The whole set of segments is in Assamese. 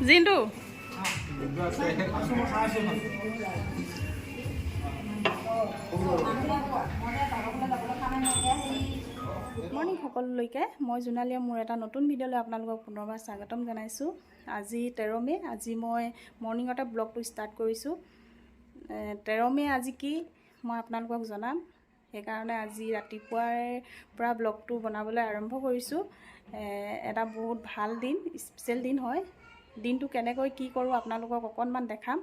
জিন্তু গুড মৰ্ণিং সকলোলৈকে। মই জোনালীয়ে মোৰ এটা নতুন ভিডিঅ'লৈ আপোনালোকক পুনৰবাৰ স্বাগতম জনাইছোঁ। আজি 13 মে'। আজি মই মৰ্ণিঙতে ব্লগটো ষ্টাৰ্ট কৰিছোঁ। 13 মে' আজি কি মই আপোনালোকক জনাম, সেইকাৰণে আজি ৰাতিপুৱাৰ পৰা ব্লগটো বনাবলৈ আৰম্ভ কৰিছোঁ। এটা বহুত ভাল দিন, স্পেচিয়েল দিন হয়। দিনটো কেনেকৈ কি কৰোঁ আপোনালোকক অকণমান দেখাম।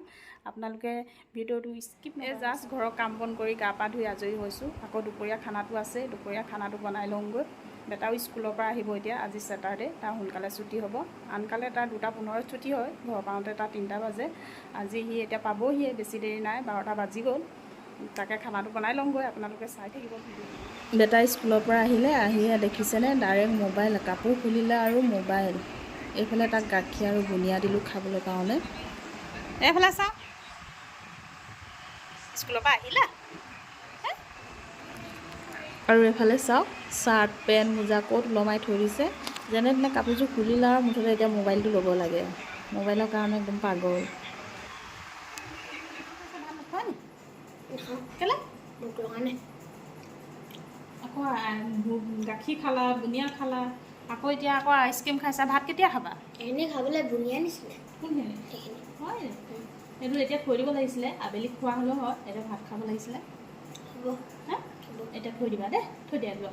আপোনালোকে ভিডিঅ'টো স্কিপ জাষ্ট ঘৰৰ কাম বন কৰি গা পা ধুই আজৰি হৈছোঁ। আকৌ দুপৰীয়া খানাটো আছে, দুপৰীয়া খানাটো বনাই লওঁগৈ। বেটাও স্কুলৰ পৰা আহিব এতিয়া, আজি ছেটাৰডে, তাৰ সোনকালে ছুটি হ'ব। আনকালে তাৰ 2:15 ছুটি হয়, ঘৰ পাওঁতে তাৰ 3টা বাজে। আজি সি এতিয়া পাবহিয়ে, বেছি দেৰি নাই, 12টা বাজি গ'ল। তাকে খানাটো বনাই লওঁগৈ, আপোনালোকে চাই থাকিব ভিডিঅ'। বেটা স্কুলৰ পৰা আহিয়ে দেখিছেনে, ডাইৰেক্ট মোবাইল, কাপোৰ খুলিলে আৰু মোবাইল। এইফালে তাক গাখীৰ আৰু বুনিয়া দিলোঁ খাবলৈ কাৰণে। এইফালে চাওক, স্কুলৰ পৰা আহিলা আৰু এইফালে চাওক, চাৰ্ট পেণ্ট মোজা ক'ত ওলমাই থৈ দিছে। যেনে তেনে কাপোৰযোৰ খুলিলে আৰু মুঠতে এতিয়া মোবাইলটো ল'ব লাগে। মোবাইলৰ কাৰণে একদম পাগল। আকৌ গাখীৰ খালা, বুনিয়া খালা, আকৌ এতিয়া আকৌ আইচক্ৰীম খাইছা। ভাত কেতিয়া খাবা? এনেই খাবলৈ বুনিয়া নিছিলে। কোনখিনি হয় এইটো এতিয়া থৈ দিব লাগিছিলে, আবেলি খোৱা হ'লেও হয়। এতিয়া ভাত খাব লাগিছিলে। হ'ব হা, এতিয়া থৈ দিবা দেই, থৈ দিয়া যোৱা।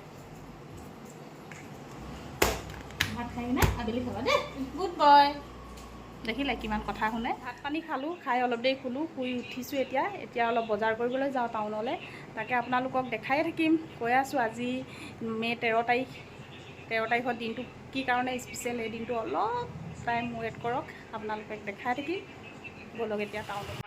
ভাত খাই কিনে আবেলি খাবা দেই। Good boy. দেখিলে কিমান কথা শুনে। ভাত পানী খালোঁ, খাই অলপ দেৰি শুলোঁ, শুই উঠিছোঁ এতিয়া অলপ বজাৰ কৰিবলৈ যাওঁ টাউনলৈ। তাকে আপোনালোকক দেখায়ে থাকিম। কৈ আছোঁ আজি মে' 13 তাৰিখ। 13 তাৰিখৰ দিনটো কি কাৰণে স্পেচিয়েল, এই দিনটো অলপ টাইম ৱেইট কৰক, আপোনালোকক দেখাই থাকিম। ব'লক এতিয়া টাউনৰ পৰা।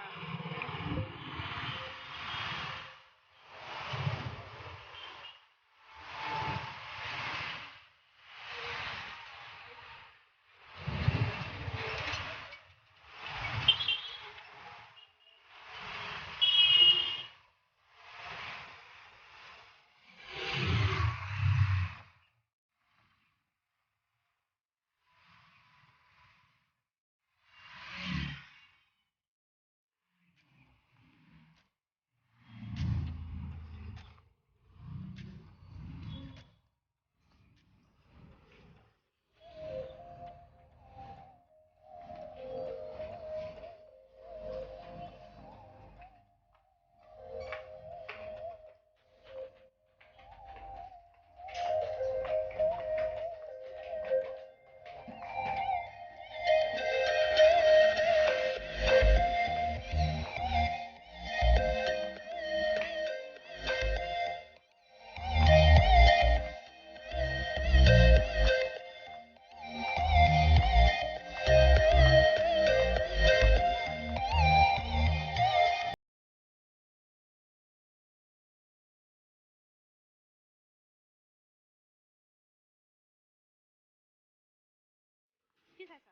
কি চাইছা?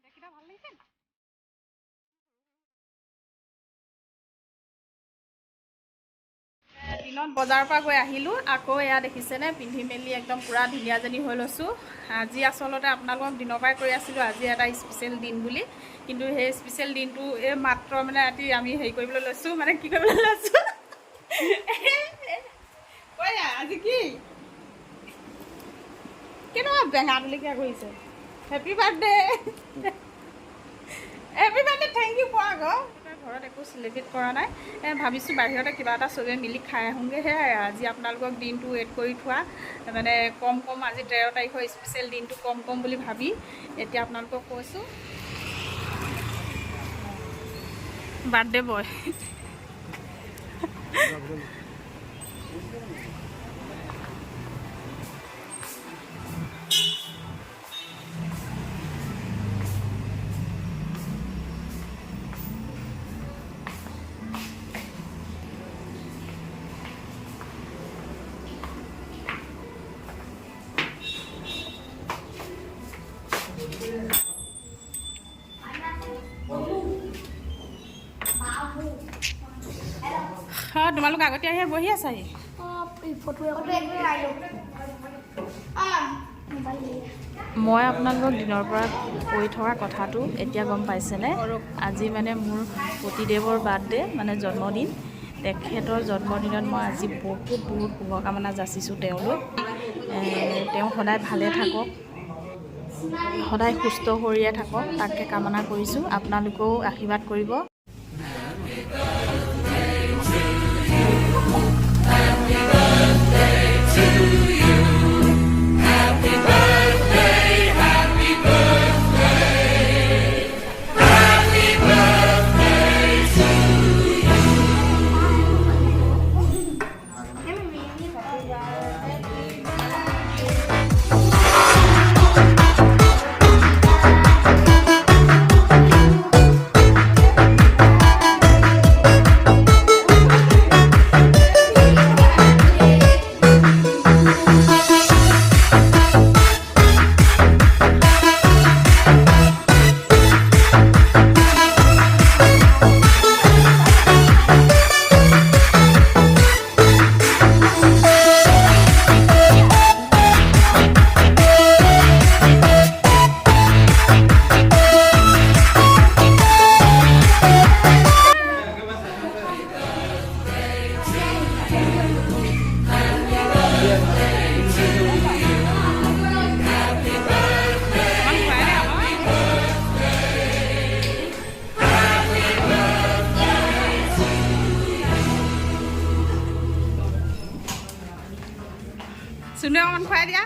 দেখিবা ভাল লাগিছে? দিনত বজাৰৰ পৰা গৈ আহিলোঁ। আকৌ এয়া দেখিছেনে, পিন্ধি মেলি একদম পূৰা ধুনীয়াজনী হৈ লৈছোঁ। আজি আচলতে আপোনালোকক দিনৰ পৰাই কৈ আছিলোঁ আজি এটা স্পেচিয়েল দিন বুলি, কিন্তু সেই স্পেচিয়েল দিনটো এই মাত্ৰ মানে ৰাতি আমি হেৰি কৰিবলৈ লৈছোঁ, মানে কি কৰিবলৈ লৈছোঁ কৈ আজি কি কেনেকুৱা বেঙা তুলিকা কৰিছে। Happy birthday, happy birthday, thank you পোৱা আকৌ। ঘৰত একো চেলিব্ৰেট কৰা নাই, ভাবিছোঁ বাহিৰতে কিবা এটা চবেই মিলি খাই আহোঁগৈ। সেয়াই আজি আপোনালোকক দিনটো ৱেইট কৰি থোৱা, মানে কম আজি 13 তাৰিখৰ স্পেচিয়েল দিনটো কম বুলি ভাবি এতিয়া আপোনালোকক কৈছোঁ বাৰ্থডে বয়। অঁ, তোমালোক আগতীয়াকৈ বহি আছাহি। মই আপোনালোকক দিনৰ পৰা কৈ থকা কথাটো এতিয়া গম পাইছেনে? আজি মানে মোৰ পতিদেৱৰ বাৰ্থডে, মানে জন্মদিন। তেখেতৰ জন্মদিনত মই আজি বহুত শুভকামনা যাচিছোঁ তেওঁলৈ। তেওঁ সদায় ভালে থাকক, সদায় সুস্থ শৰীৰে থাকক, তাকে কামনা কৰিছোঁ। আপোনালোকেও আশীৰ্বাদ কৰিব। Sudah aman kue dia.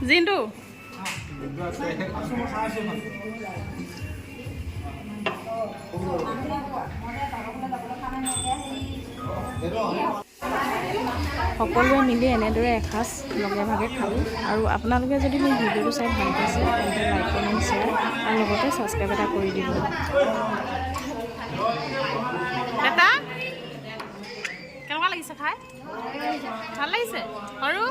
Zindu. সকলোৱে মিলি এনেদৰে এসাঁজ লগে ভাগে খালোঁ। আৰু আপোনালোকে যদি মোৰ ভিডিঅ'টো চাই ভাল পাইছে তেন্তে লাইক কমেণ্ট শ্বেয়াৰ আৰু লগতে ছাবস্ক্ৰাইব এটা কৰি দিব। এটা কেনেকুৱা লাগিছে খাই? ভাল লাগিছে আৰু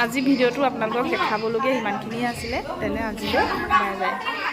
আজি ভিডিঅ'টো আপোনালোকক দেখাবলগীয়া ইমানখিনিয়ে আছিলে। তেনে আজিলৈ বাই বাই।